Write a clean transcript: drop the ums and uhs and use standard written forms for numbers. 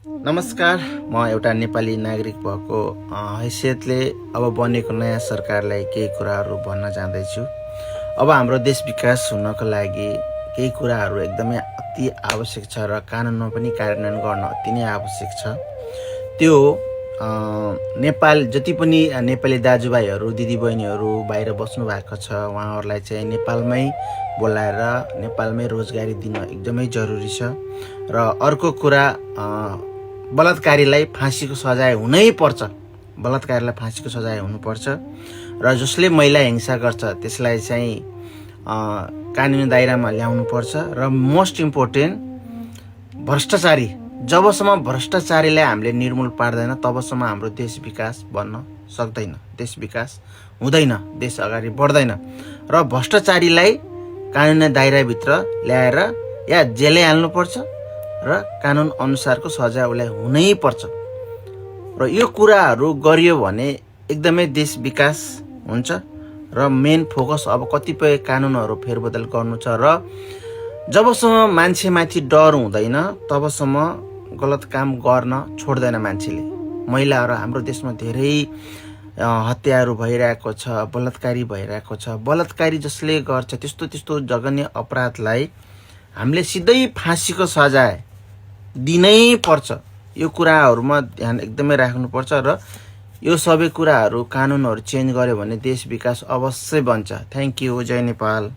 नमस्कार, म एउटा नेपाली नागरिक भएको हैसियतले अब बनेको नयाँ सरकारलाई केही कुराहरू भन्न जाँदैछु। अब हाम्रो देश विकास हुनको लागि केही कुराहरू एकदमै अति आवश्यक छ र कानुनमा पनि कार्यान्वयन गर्न अति नै आवश्यक छ। त्यो नेपाल जति पनि नेपाली दाजुभाइहरू दिदीबहिनीहरू बाहिर बस्नु भएको छ उहाँहरूलाई चाहिँ नेपालमै बोलाएर नेपालमै रोजगारी दिन एकदमै जरुरी छ। र अर्को कुरा बलात्कारीलाई फाँसीको सजाय हुनै पर्छ। बलात्कारीलाई फाँसीको सजाय हुनुपर्छ र जसले महिला हिंसा गर्छ त्यसलाई चाहिँ कानुनी दायरामा ल्याउनुपर्छ। र मोस्ट इम्पोर्टेन्ट भ्रष्टाचारी, जबसम्म भ्रष्टाचारीलाई हामीले निर्मूल पार्दैन तबसम्म हाम्रो देश विकास बन्न सक्दैन, देश विकास हुँदैन, देश अगाडि बढ्दैन। र भ्रष्टाचारीलाई कानुनी दायराभित्र ल्याएर या जेलै हाल्नुपर्छ र कानुन अनुसारको सजाय उसलाई हुनै पर्छ। र यो कुराहरू गरियो भने एकदमै देश विकास हुन्छ। र मेन फोकस अब कतिपय कानुनहरू फेरबदल गर्नु छ। र जबसम्म मान्छेमाथि डर हुँदैन तबसम्म गलत काम गर्न छोड्दैन मान्छेले। महिलाहरू हाम्रो देशमा धेरै हत्याहरू भइरहेको छ, बलात्कारी भइरहेको छ। बलात्कारी जसले गर्छ त्यस्तो जघन्य अपराधलाई हामीले सिधै फाँसीको सजाय दिनै पर्छ। यो कुराहरूमा ध्यान एकदमै राख्नुपर्छ र यो सबै कुराहरू कानुनहरू चेन्ज गर्यो भने देश विकास अवश्य बन्छ। Thank you. जय नेपाल।